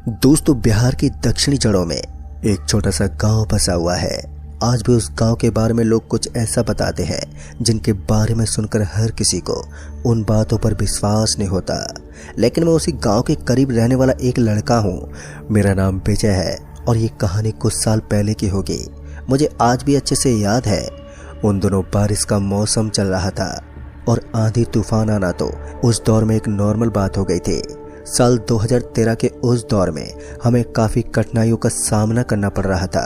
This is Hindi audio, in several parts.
दोस्तों, बिहार की दक्षिणी जड़ों में एक छोटा सा गांव बसा हुआ है। आज भी उस गांव के बारे में लोग कुछ ऐसा बताते हैं जिनके बारे में सुनकर हर किसी को उन बातों पर विश्वास नहीं होता। लेकिन मैं उसी गांव के करीब रहने वाला एक लड़का हूँ। मेरा नाम विजय है और ये कहानी कुछ साल पहले की होगी। मुझे आज भी अच्छे से याद है। उन दिनों बारिश का मौसम चल रहा था और आंधी तूफान आना तो उस दौर में एक नॉर्मल बात हो गई थी। साल 2013 के उस दौर में हमें काफ़ी कठिनाइयों का सामना करना पड़ रहा था।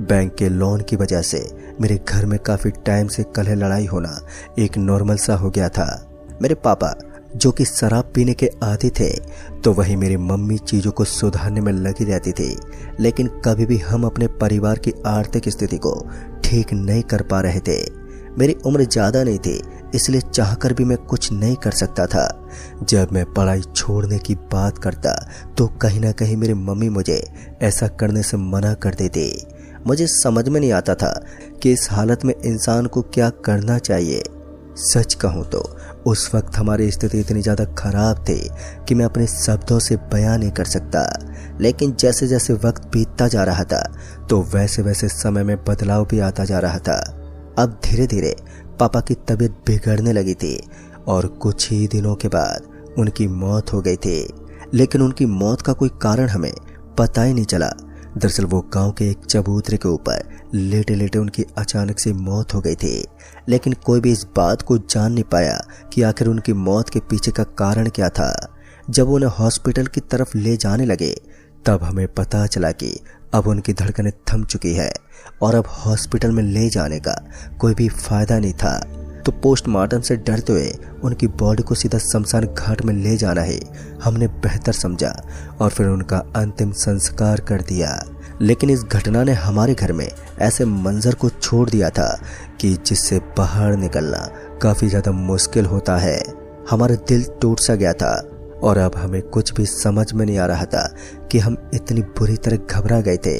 बैंक के लोन की वजह से मेरे घर में काफ़ी टाइम से कलह लड़ाई होना एक नॉर्मल सा हो गया था। मेरे पापा जो कि शराब पीने के आदी थे, तो वही मेरी मम्मी चीज़ों को सुधारने में लगी रहती थी। लेकिन कभी भी हम अपने परिवार की आर्थिक स्थिति को ठीक नहीं कर पा रहे थे। मेरी उम्र ज़्यादा नहीं थी, इसलिए चाहकर भी मैं कुछ नहीं कर सकता था। जब मैं पढ़ाई छोड़ने की बात करता तो कहीं ना कहीं मेरी मम्मी मुझे ऐसा करने से मना कर देती। मुझे समझ में नहीं आता था कि इस हालत में इंसान को क्या करना चाहिए। सच कहूँ तो उस वक्त हमारी स्थिति इतनी ज़्यादा खराब थी कि मैं अपने शब्दों से बयां नहीं कर सकता। लेकिन जैसे जैसे वक्त बीतता जा रहा था तो वैसे वैसे समय में बदलाव भी आता जा रहा था। अब धीरे धीरे पापा की तबीयत बिगड़ने लगी थी और कुछ ही दिनों के बाद उनकी मौत हो गई थी। लेकिन उनकी मौत का कोई कारण हमें पता ही नहीं चला। दरअसल वो गांव के एक चबूतरे के ऊपर लेटे लेटे उनकी अचानक से मौत हो गई थी। लेकिन कोई भी इस बात को जान नहीं पाया कि आखिर उनकी मौत के पीछे का कारण क्या था। जब उन्हें हॉस्पिटल की तरफ ले जाने लगे तब हमें पता चला कि अब उनकी धड़कनें थम चुकी है और अब हॉस्पिटल में ले जाने का कोई भी फायदा नहीं था। तो पोस्टमार्टम से डरते हुए उनकी बॉडी को सीधा शमशान घाट में ले जाना ही हमने बेहतर समझा और फिर उनका अंतिम संस्कार कर दिया। लेकिन इस घटना ने हमारे घर में ऐसे मंजर को छोड़ दिया था कि जिससे बाहर निकलना काफ़ी ज़्यादा मुश्किल होता है। हमारा दिल टूट सा गया था और अब हमें कुछ भी समझ में नहीं आ रहा था कि हम इतनी बुरी तरह घबरा गए थे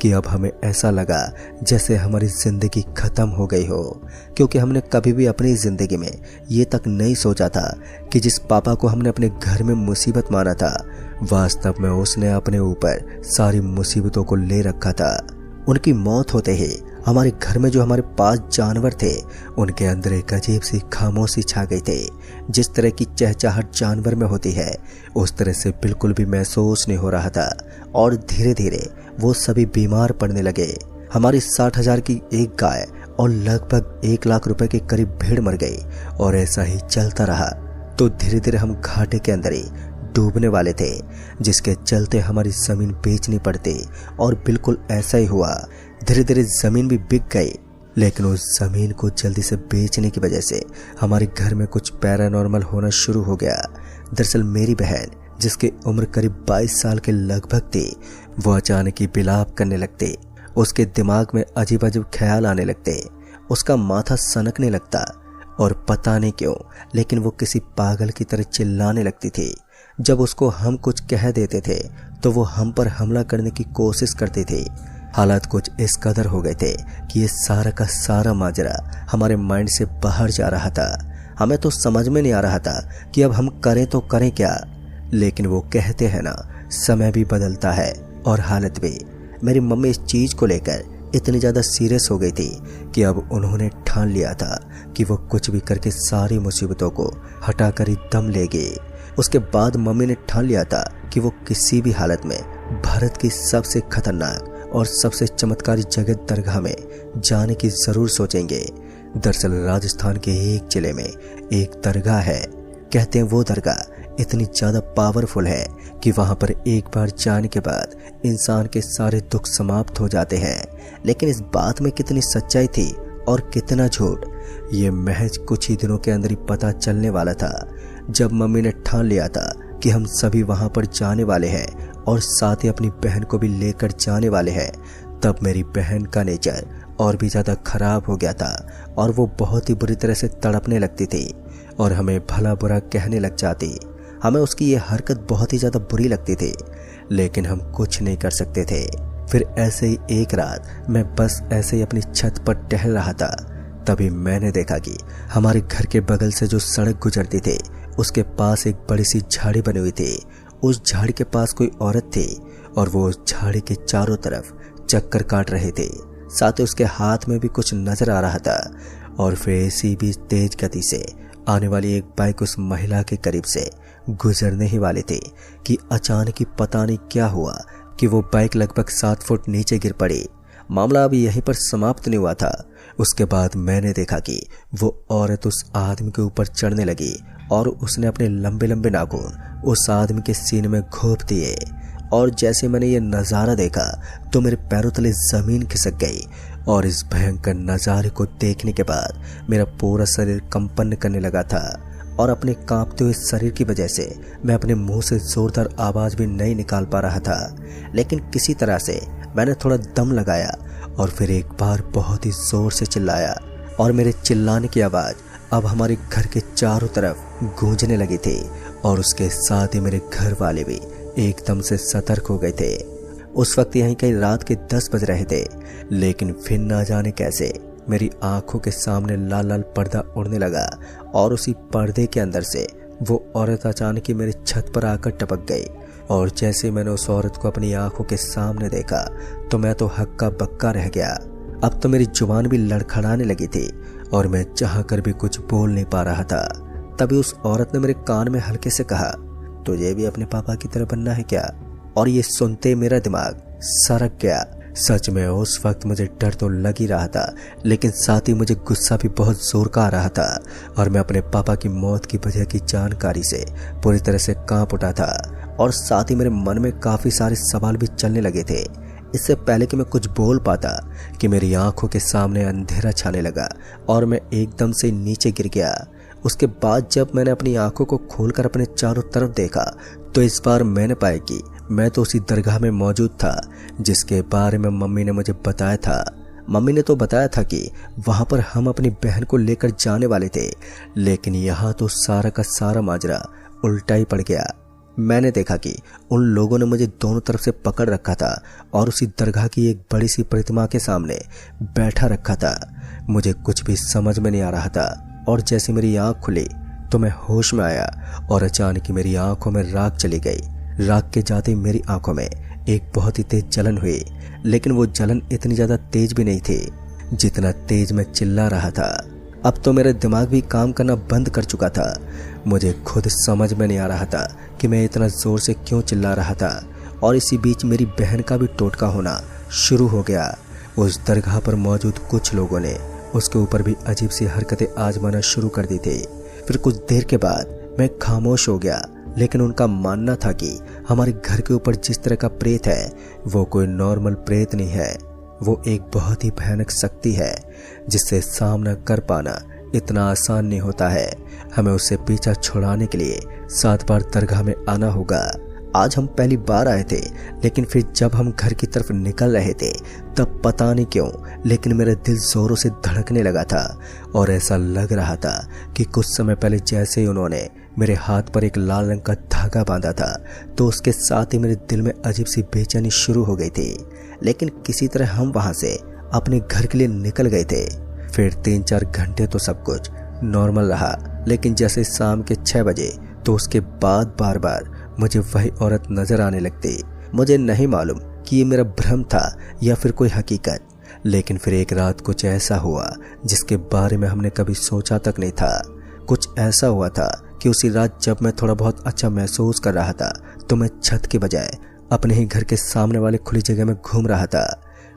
कि अब हमें ऐसा लगा जैसे हमारी ज़िंदगी ख़त्म हो गई हो। क्योंकि हमने कभी भी अपनी ज़िंदगी में ये तक नहीं सोचा था कि जिस पापा को हमने अपने घर में मुसीबत माना था, वास्तव में उसने अपने ऊपर सारी मुसीबतों को ले रखा था। उनकी मौत होते ही हमारे घर में जो हमारे पास जानवर थे उनके अंदर एक अजीब सी खामोशी छा गई थी। जिस तरह की चहचहाहट जानवर में होती है उस तरह से बिल्कुल भी महसूस नहीं हो रहा था और धीरे धीरे वो सभी बीमार पड़ने लगे। हमारी 60,000 की एक गाय और लगभग 1 लाख रुपए के करीब भेड़ मर गई और ऐसा ही चलता रहा। तो धीरे धीरे हम घाटे के अंदर ही डूबने वाले थे, जिसके चलते हमारी ज़मीन बेचनी पड़ती और बिल्कुल ऐसा ही हुआ। धीरे धीरे ज़मीन भी बिक गई। लेकिन उस ज़मीन को जल्दी से बेचने की वजह से हमारे घर में कुछ पैरानॉर्मल होना शुरू हो गया। दरअसल मेरी बहन, जिसकी उम्र करीब 22 साल के लगभग थी, वो अचानक ही विलाप करने लगती। उसके दिमाग में अजीब अजीब ख्याल आने लगते। उसका माथा सनकने लगता और पता नहीं क्यों लेकिन वो किसी पागल की तरह चिल्लाने लगती थी। जब उसको हम कुछ कह देते थे तो वो हम पर हमला करने की कोशिश करती थी। हालात कुछ इस कदर हो गए थे कि ये सारा का सारा माजरा हमारे माइंड से बाहर जा रहा था। हमें तो समझ में नहीं आ रहा था कि अब हम करें तो करें क्या। लेकिन वो कहते हैं ना, समय भी बदलता है और हालत भी। मेरी मम्मी इस चीज़ को लेकर इतनी ज़्यादा सीरियस हो गई थी कि अब उन्होंने ठान लिया था कि वो कुछ भी करके सारी मुसीबतों को हटाकर ही दम लेगी। उसके बाद मम्मी ने ठान लिया था कि वो किसी भी हालत में भारत की सबसे खतरनाक और सबसे चमत्कारी जगह दरगाह में जाने की ज़रूर सोचेंगे। दरअसल राजस्थान के एक जिले में एक दरगाह है। कहते हैं वो दरगाह इतनी ज़्यादा पावरफुल है कि वहाँ पर एक बार जाने के बाद इंसान के सारे दुख समाप्त हो जाते हैं। लेकिन इस बात में कितनी सच्चाई थी और कितना झूठ, ये महज कुछ ही दिनों के अंदर ही पता चलने वाला था। जब मम्मी ने ठान लिया था कि हम सभी वहाँ पर जाने वाले हैं और साथ ही अपनी बहन को भी लेकर जाने वाले हैं, तब मेरी बहन का नेचर और भी ज़्यादा खराब हो गया था और वो बहुत ही बुरी तरह से तड़पने लगती थी और हमें भला बुरा कहने लग जाती। हमें उसकी ये हरकत बहुत ही ज़्यादा बुरी लगती थी, लेकिन हम कुछ नहीं कर सकते थे। फिर ऐसे ही एक रात मैं बस ऐसे ही अपनी छत पर टहल रहा था, तभी मैंने देखा कि हमारे घर के बगल से जो सड़क गुजरती थी उसके पास एक बड़ी सी झाड़ी बनी हुई थी उस झाड़ी के पास कोई औरत थी और वो उस झाड़ी के चारों तरफ चक्कर काट रहे थे। साथ ही उसके हाथ में भी कुछ नजर आ रहा था। और फिर इसी बीच तेज गति से आने वाली एक बाइक उस महिला के करीब से गुजरने ही वाली थी कि अचानक ही पता नहीं क्या हुआ कि वो बाइक लगभग 7 फुट नीचे गिर पड़ी। मामला अभी यहीं पर समाप्त नहीं हुआ था। उसके बाद मैंने देखा कि वो औरत उस आदमी के ऊपर चढ़ने लगी और उसने अपने लंबे लंबे नाखून उस आदमी के सीने में घोंप दिए। और जैसे मैंने ये नज़ारा देखा तो मेरे पैरों तले जमीन खिसक गई। और इस भयंकर नज़ारे को देखने के बाद मेरा पूरा शरीर कंपन करने लगा था और अपने कांपते हुए शरीर की वजह से मैं अपने मुंह से जोरदार आवाज भी नहीं निकाल पा रहा था। लेकिन किसी तरह से मैंने थोड़ा दम लगाया और फिर एक बार बहुत ही जोर से चिल्लाया। और मेरे चिल्लाने की आवाज अब हमारे घर के चारों तरफ गूंजने लगी थी। और उसके साथ ही मेरे घर वाले भी एकदम से सतर्क हो गए थे। उस वक्त यहीं कहीं रात के 10 बज रहे थे। लेकिन फिर ना जाने कैसे मेरी आंखों के सामने लाल लाल पर्दा उड़ने लगा और उसी पर्दे के अंदर से वो औरत अचानक ही मेरी छत पर आकर टपक गई। और जैसे मैंने उस औरत को अपनी आंखों के सामने देखा तो मैं तो हक्का बक्का रह गया। अब तो मेरी जुबान भी लड़खड़ाने लगी थी और मैं चाहकर भी कुछ बोल नहीं पा रहा था। तभी उस औरत ने मेरे कान में हल्के से कहा, तुझे भी अपने पापा की तरह बनना है क्या? और ये सुनते मेरा दिमाग सरक गया। सच में उस वक्त मुझे डर तो लग ही रहा था, लेकिन साथ ही मुझे गुस्सा भी बहुत जोर का आ रहा था। और मैं अपने पापा की मौत की वजह की जानकारी से पूरी तरह से कांप उठा था। और साथ ही मेरे मन में काफी सारे सवाल भी चलने लगे थे। इससे पहले कि मैं कुछ बोल पाता कि मेरी आंखों के सामने अंधेरा छाने लगा और मैं एकदम से नीचे गिर गया। उसके बाद जब मैंने अपनी आंखों को खोलकर अपने चारों तरफ देखा तो इस बार मैंने पाया कि मैं तो उसी दरगाह में मौजूद था जिसके बारे में मम्मी ने मुझे बताया था। मम्मी ने तो बताया था कि वहां पर हम अपनी बहन को लेकर जाने वाले थे, लेकिन यहाँ तो सारा का सारा माजरा उल्टा ही पड़ गया। मैंने देखा कि उन लोगों ने मुझे दोनों तरफ से पकड़ रखा था और उसी दरगाह की एक बड़ी सी प्रतिमा के सामने बैठा रखा था। मुझे कुछ भी समझ में नहीं आ रहा था। और जैसे मेरी आंख खुली तो मैं होश में आया और अचानक ही मेरी आंखों में राख चली गई। राख के जाते ही मेरी आंखों में एक बहुत ही तेज जलन हुई, लेकिन वो जलन इतनी ज्यादा तेज भी नहीं थी जितना तेज मैं चिल्ला रहा था। अब तो मेरा दिमाग भी काम करना बंद कर चुका था। मुझे खुद समझ में नहीं आ रहा था कि मैं इतना जोर से क्यों चिल्ला रहा था। और इसी बीच मेरी बहन का भी टोटका होना शुरू हो गया। उस दरगाह पर मौजूद कुछ लोगों ने उसके ऊपर भी अजीब सी हरकतें आजमाना शुरू कर दी थी। फिर कुछ देर के बाद मैं खामोश हो गया, लेकिन उनका मानना था कि हमारे घर के ऊपर जिस तरह का प्रेत है वो कोई नॉर्मल प्रेत नहीं है, वो एक बहुत ही भयानक शक्ति है जिससे सामना कर पाना इतना आसान नहीं होता है। हमें उससे पीछा छुड़ाने के लिए 7 बार दरगाह में आना होगा। आज हम पहली बार आए थे, लेकिन फिर जब हम घर की तरफ निकल रहे थे तब पता नहीं क्यों लेकिन मेरा दिल जोरों से धड़कने लगा था। और ऐसा लग रहा था कि कुछ समय पहले जैसे ही उन्होंने मेरे हाथ पर एक लाल रंग का धागा बांधा था तो उसके साथ ही मेरे दिल में अजीब सी बेचैनी शुरू हो गई थी। लेकिन किसी तरह हम वहां से अपने घर के लिए निकल गए थे। फिर 3-4 घंटे तो सब कुछ नॉर्मल रहा, लेकिन जैसे शाम के 6 बजे तो उसके बाद बार बार मुझे वही औरत नजर आने लगती। मुझे नहीं मालूम कि ये मेरा भ्रम था या फिर कोई हकीकत, लेकिन फिर एक रात कुछ ऐसा हुआ जिसके बारे में हमने कभी सोचा तक नहीं था। कुछ ऐसा हुआ था कि उसी रात जब मैं थोड़ा बहुत अच्छा महसूस कर रहा था तो मैं छत के बजाय अपने ही घर के सामने वाले खुली जगह में घूम रहा था।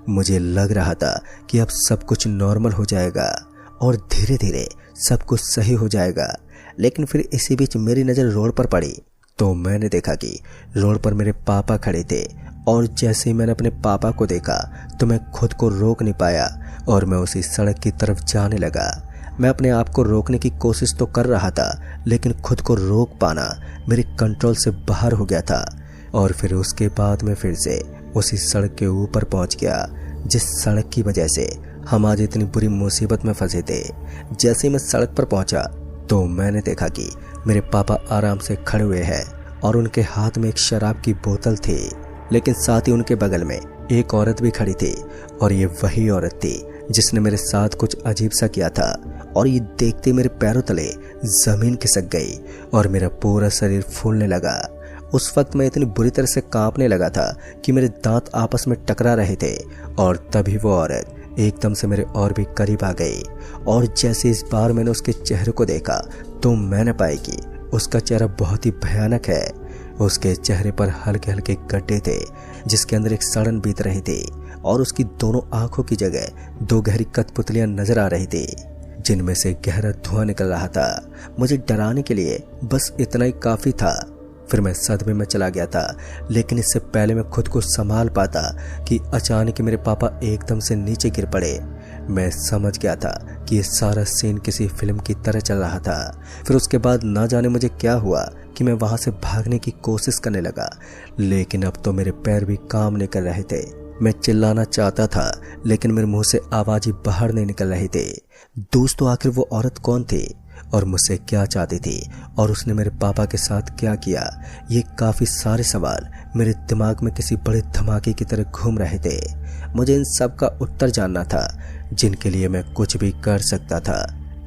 मुझे लग रहा था कि अब सब कुछ नॉर्मल हो जाएगा और धीरे धीरे सब कुछ सही हो जाएगा। लेकिन फिर इसी बीच मेरी नज़र रोड पर पड़ी तो मैंने देखा कि रोड पर मेरे पापा खड़े थे। और जैसे ही मैंने अपने पापा को देखा तो मैं खुद को रोक नहीं पाया और मैं उसी सड़क की तरफ जाने लगा। मैं अपने आप को रोकने की कोशिश तो कर रहा था, लेकिन खुद को रोक पाना मेरे कंट्रोल से बाहर हो गया था। और फिर उसके बाद मैं फिर से उसी सड़क के ऊपर पहुंच गया जिस सड़क की वजह से हम आज इतनी बुरी मुसीबत में फंसे थे। जैसे ही मैं सड़क पर पहुंचा तो मैंने देखा कि मेरे पापा आराम से खड़े हुए हैं और उनके हाथ में एक शराब की बोतल थी, लेकिन साथ ही उनके बगल में एक औरत भी खड़ी थी। और ये वही औरत थी जिसने मेरे साथ कुछ अजीब सा किया था। और ये देखते मेरे पैरों तले जमीन खिसक गई और मेरा पूरा शरीर फूलने लगा। उस वक्त मैं इतनी बुरी तरह से कांपने लगा था कि मेरे दांत आपस में टकरा रहे थे। और तभी वो औरत एकदम से मेरे और भी करीब आ गई। और जैसे इस बार मैंने उसके चेहरे को देखा तो मैंने पाई कि उसका चेहरा बहुत ही भयानक है। उसके चेहरे पर हल्के हल्के गड्ढे थे जिसके अंदर एक सड़न बीत रही थी। और उसकी दोनों आंखों की जगह 2 गहरी कठपुतलियां नजर आ रही थी जिनमें से गहरा धुआं निकल रहा था। मुझे डराने के लिए बस इतना ही काफी था। फिर मैं सदमे में चला गया था, लेकिन इससे पहले मैं खुद को संभाल पाता कि अचानक मेरे पापा एकदम से नीचे गिर पड़े। मैं समझ गया था कि ये सारा सीन किसी फिल्म की तरह चल रहा था। फिर उसके बाद ना जाने मुझे क्या हुआ कि मैं वहां से भागने की कोशिश करने लगा, लेकिन अब तो मेरे पैर भी काम नहीं कर रहे थे। मैं चिल्लाना चाहता था लेकिन मेरे मुंह से आवाज ही बाहर नहीं निकल रही थी। दोस्तों, आखिर वो औरत कौन थी और मुझसे क्या चाहती थी और उसने मेरे पापा के साथ क्या किया? ये काफी सारे सवाल मेरे दिमाग में किसी बड़े धमाके की तरह घूम रहे थे। मुझे इन सब का उत्तर जानना था जिनके लिए मैं कुछ भी कर सकता था।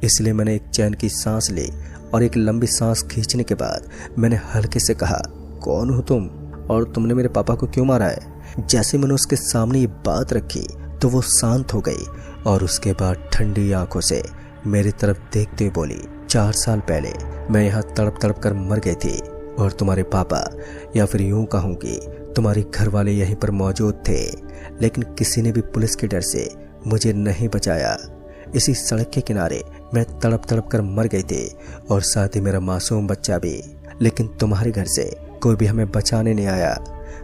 इसलिए मैंने एक चैन की सांस ली और एक लंबी सांस खींचने के बाद मैंने हल्के से कहा, कौन हो तुम और तुमने मेरे पापा को क्यों मारा है? जैसे मैंने उसके सामने ये बात रखी तो वो शांत हो गई और उसके बाद ठंडी आंखों से मेरी तरफ देखते हुए बोली, 4 साल पहले मैं यहाँ तड़प तड़प कर मर गई थी और तुम्हारे पापा, या फिर यूं कहूँ कि तुम्हारे घर वाले यहीं पर मौजूद थे, लेकिन किसी ने भी पुलिस के डर से मुझे नहीं बचाया। इसी सड़क के किनारे मैं तड़प तड़प कर मर गई थी और साथ ही मेरा मासूम बच्चा भी, लेकिन तुम्हारे घर से कोई भी हमें बचाने नहीं आया।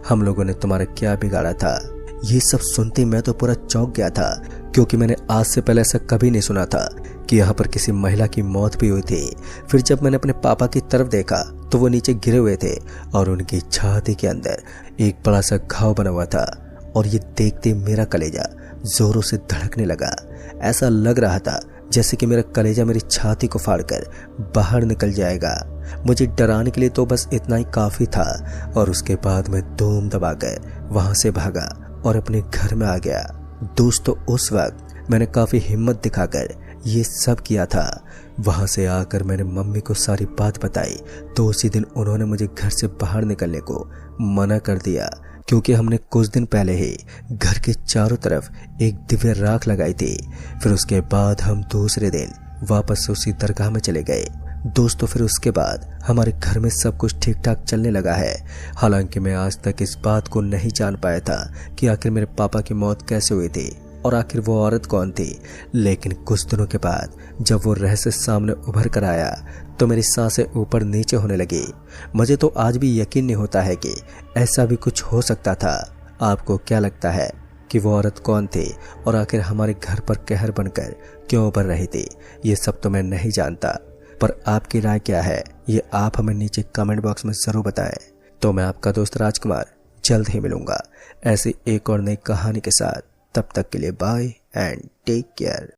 हम लोगों ने तुम्हारा क्या बिगाड़ा था? ये सब सुनते मैं तो पूरा चौंक गया था, क्योंकि मैंने आज से पहले ऐसा कभी नहीं सुना था कि यहाँ पर किसी महिला की मौत भी हुई थी। फिर जब मैंने अपने पापा की तरफ देखा तो वो नीचे गिरे हुए थे और उनकी छाती के अंदर एक बड़ा सा घाव बना हुआ था। और ये देखते मेरा कलेजा जोरों से धड़कने लगा। ऐसा लग रहा था जैसे कि मेरा कलेजा मेरी छाती को फाड़कर बाहर निकल जाएगा। मुझे डराने के लिए तो बस इतना ही काफी था। और उसके बाद मैं धूम दबाकर वहां से भागा और अपने घर में आ गया। दोस्तों, उस वक्त मैंने काफी हिम्मत दिखाकर ये सब किया था। वहां से आकर मैंने मम्मी को सारी बात बताई तो उसी दिन उन्होंने मुझे घर से बाहर निकलने को मना कर दिया, क्योंकि हमने कुछ दिन पहले ही घर के चारों तरफ एक दिव्य राख लगाई थी। फिर उसके बाद हम दूसरे दिन वापस उसी दरगाह में चले गए। दोस्तों, फिर उसके बाद हमारे घर में सब कुछ ठीक ठाक चलने लगा है। हालांकि मैं आज तक इस बात को नहीं जान पाया था कि आखिर मेरे पापा की मौत कैसे हुई थी और आखिर वो औरत कौन थी। लेकिन कुछ दिनों के बाद जब वो रहस्य सामने उभर कर आया तो मेरी सांसें ऊपर नीचे होने लगी। मुझे तो आज भी यकीन नहीं होता है कि ऐसा भी कुछ हो सकता था। आपको क्या लगता है कि वो औरत कौन थी और आखिर हमारे घर पर कहर बनकर क्यों उभर रही थी? ये सब तो मैं नहीं जानता, पर आपकी राय क्या है ये आप हमें नीचे कमेंट बॉक्स में जरूर बताएं। तो मैं आपका दोस्त राजकुमार जल्द ही मिलूंगा ऐसी एक और नई कहानी के साथ। तब तक के लिए बाय एंड टेक केयर।